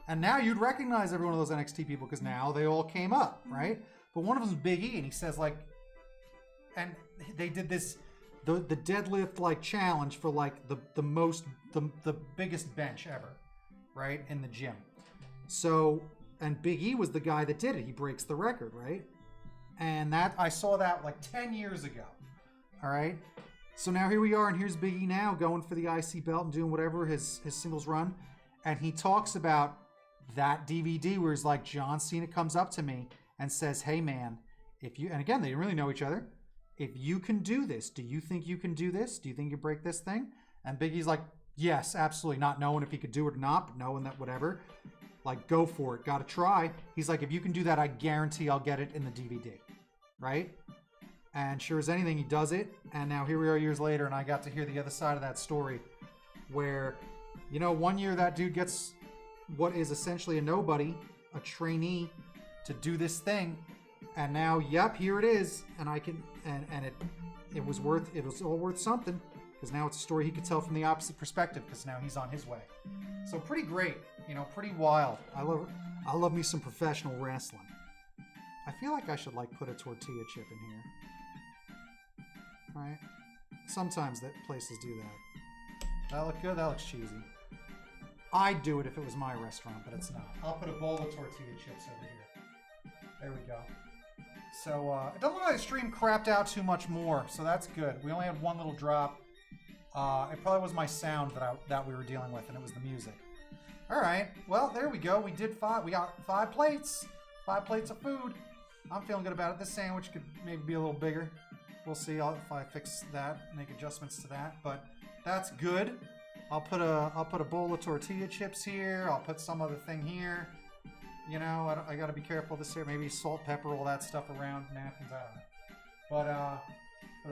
And now you'd recognize every one of those NXT people because now they all came up, right? But one of them is Big E, and he says, like, and they did this, the deadlift, like, challenge for, like, the biggest bench ever, right, in the gym. So, and Big E was the guy that did it. He breaks the record, right? And that, I saw that, like, 10 years ago, all right? So now here we are, and here's Big E now going for the IC belt and doing whatever, his singles run. And he talks about that DVD where he's like, John Cena comes up to me and says, hey man, if you, and again, they didn't really know each other. If you can do this, do you think you can do this? Do you think you break this thing? And Big E's like, yes, absolutely. Not knowing if he could do it or not, but knowing that whatever, like, go for it. Got to try. He's like, if you can do that, I guarantee I'll get it in the DVD. Right? And sure as anything, he does it. And now here we are years later, and I got to hear the other side of that story where, you know, one year that dude gets what is essentially a nobody, a trainee, to do this thing, and now, yep, here it is, and I can, and it was all worth something, because now it's a story he could tell from the opposite perspective, because now he's on his way. So pretty great, you know, pretty wild. I love me some professional wrestling. I feel like I should, like, put a tortilla chip in here, right? Sometimes that places do that. That look good. That looks cheesy. I'd do it if it was my restaurant, but it's not. I'll put a bowl of tortilla chips over here. There we go. So, it doesn't look like the stream crapped out too much more, so that's good. We only had one little drop. It probably was my sound that we were dealing with, and it was the music. All right. Well, there we go. We did 5. We got 5 plates. 5 plates of food. I'm feeling good about it. This sandwich could maybe be a little bigger. We'll see if I fix that, make adjustments to that, but that's good. I'll put a bowl of tortilla chips here. I'll put some other thing here. You know, I got to be careful this here. Maybe salt, pepper, all that stuff around, napkins, I don't know.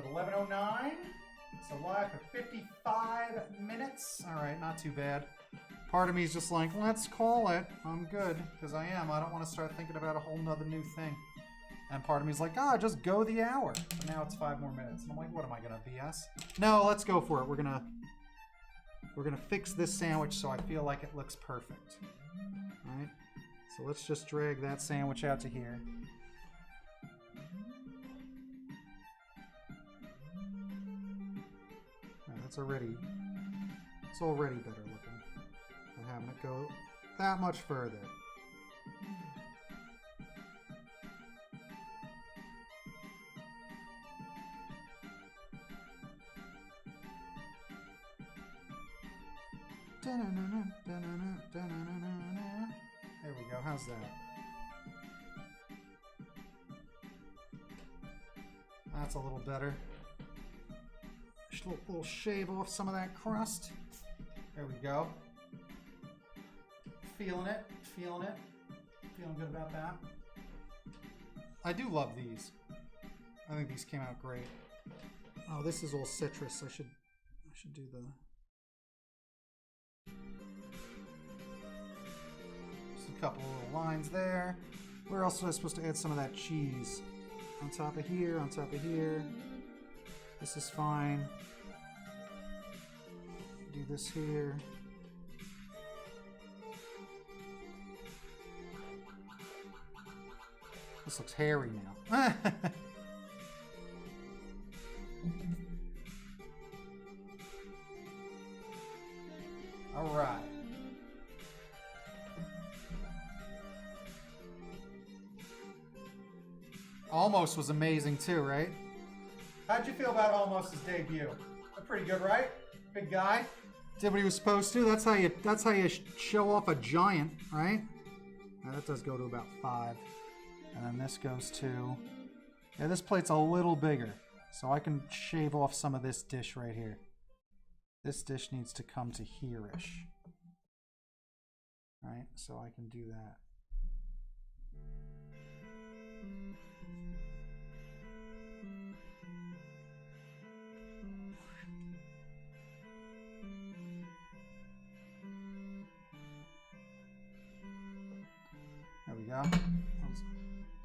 But at 11:09, so live for 55 minutes. All right, not too bad. Part of me is just like, let's call it. I'm good, because I am. I don't want to start thinking about a whole nother new thing. And part of me is like, just go the hour. But now it's 5 more minutes. And I'm like, what am I gonna BS? No, let's go for it. We're gonna fix this sandwich so I feel like it looks perfect. All right. So let's just drag that sandwich out to here. It's already better looking than having it go that much further. How's that? That's a little better. Just a little shave off some of that crust. There we go. Feeling it, feeling it. Feeling good about that. I do love these. I think these came out great. Oh, this is all citrus. I should do the... Just a couple little lines there. Where else was I supposed to add some of that cheese? On top of here, on top of here. This is fine. Do this here. This looks hairy now. All right. Almost was amazing too, right? How'd you feel about Almost's debut? Pretty good, right? Big guy. Did what he was supposed to. That's how you show off a giant, right? Now that does go to about 5. And then this goes to... Yeah, this plate's a little bigger. So I can shave off some of this dish right here. This dish needs to come to here-ish. Right? So I can do that. There we go. I was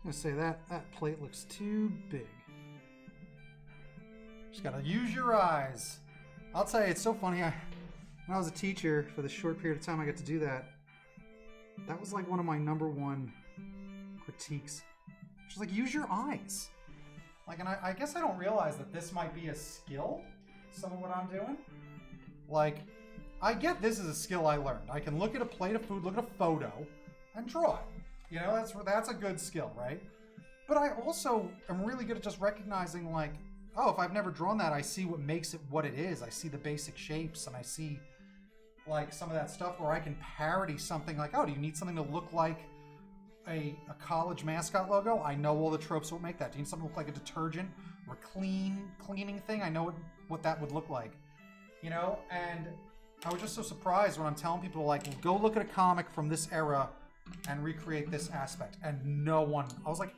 gonna say that plate looks too big. Just gotta use your eyes. I'll tell you, it's so funny. When I was a teacher, for the short period of time I got to do that, that was like one of my #1 critiques. Just like, use your eyes. Like, and I guess I don't realize that this might be a skill, some of what I'm doing. Like, I get this is a skill I learned. I can look at a plate of food, look at a photo, and draw it. You know, that's a good skill, right? But I also am really good at just recognizing, like, oh, if I've never drawn that, I see what makes it what it is. I see the basic shapes, and I see, like, some of that stuff where I can parody something like, oh, do you need something to look like a college mascot logo? I know all the tropes that would make that. Do you need something to look like a detergent or cleaning thing? I know what that would look like, you know? And I was just so surprised when I'm telling people, like, go look at a comic from this era and recreate this aspect. And no one, I was like,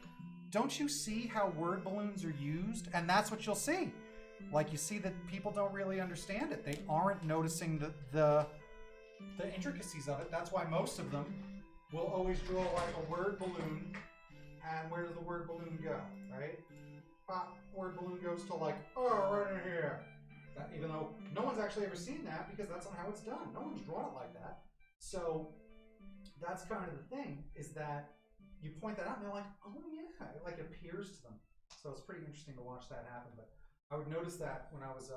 don't you see how word balloons are used? And that's what you'll see. Like, you see that people don't really understand it. They aren't noticing the intricacies of it. That's why most of them will always draw like a word balloon. And where does the word balloon go, right? Word balloon goes to, like, oh, right in here. That, even though no one's actually ever seen that, because that's not how it's done. No one's drawn it like that. So that's kind of the thing, is that you point that out and they're like, oh yeah, like it appears to them. So it's pretty interesting to watch that happen. But I would notice that when I was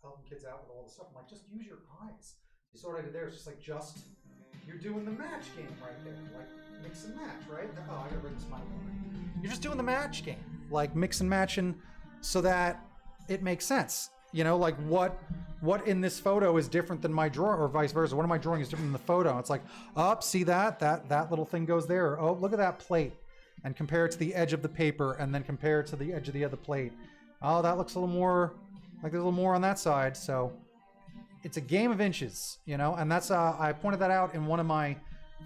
helping kids out with all this stuff. I'm like, just use your eyes. You saw what I did there. It's just like, you're doing the match game right there. Like, mix and match, right? Oh, I gotta bring this mic over. You're just doing the match game. Like, mix and matching so that it makes sense. You know, like what in this photo is different than my drawing, or vice versa. What am I drawing is different than the photo? It's like, oh, see that little thing goes there. Or, oh, look at that plate, and compare it to the edge of the paper, and then compare it to the edge of the other plate. Oh, that looks a little more like there's a little more on that side. So it's a game of inches, you know. And that's I pointed that out in one of my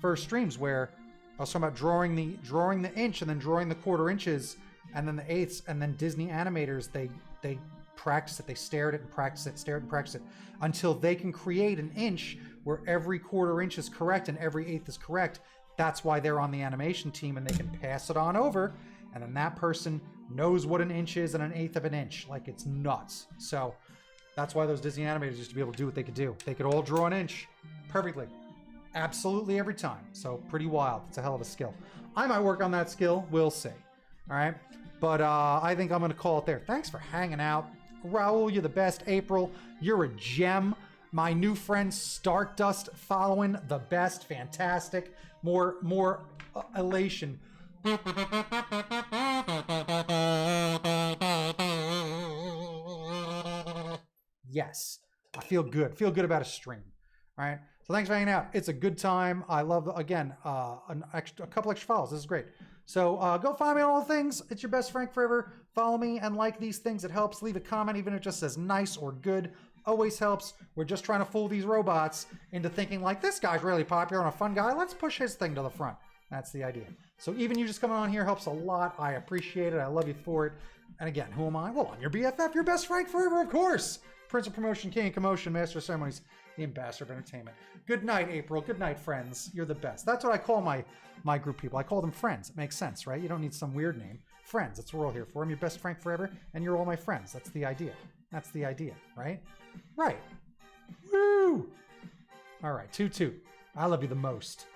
first streams where I was talking about drawing the inch and then drawing the quarter inches and then the eighths, and then Disney animators they practice it. They stare at it and practice it, until they can create an inch where every quarter inch is correct and every eighth is correct. That's why they're on the animation team, and they can pass it on over, and then that person knows what an inch is and an eighth of an inch. Like, it's nuts. So that's why those Disney animators used to be able to do what they could do. They could all draw an inch perfectly, absolutely every time. So pretty wild. It's a hell of a skill. I might work on that skill. We'll see. All right. But I think I'm going to call it there. Thanks for hanging out. Raul, you're the best. April, you're a gem. My new friend Stardust following, the best. Fantastic. More elation. Yes. I feel good. Feel good about a stream. All right. So thanks for hanging out. It's a good time. I love, again, a couple extra follows. This is great. So go find me on all the things. It's your best Frank forever. Follow me and like these things. It helps. Leave a comment, even if it just says nice or good. Always helps. We're just trying to fool these robots into thinking like, this guy's really popular and a fun guy. Let's push his thing to the front. That's the idea. So even you just coming on here helps a lot. I appreciate it. I love you for it. And again, who am I? Well, I'm your BFF, your best Frank forever, of course. Prince of Promotion, King of Commotion, Master of Ceremonies, the Ambassador of Entertainment. Good night, April. Good night, friends. You're the best. That's what I call my group people. I call them friends. It makes sense, right? You don't need some weird name. Friends. That's what we're all here for. I'm your best Frank forever, and you're all my friends. That's the idea. That's the idea, right? Right. Woo! All right, 2-2. I love you the most.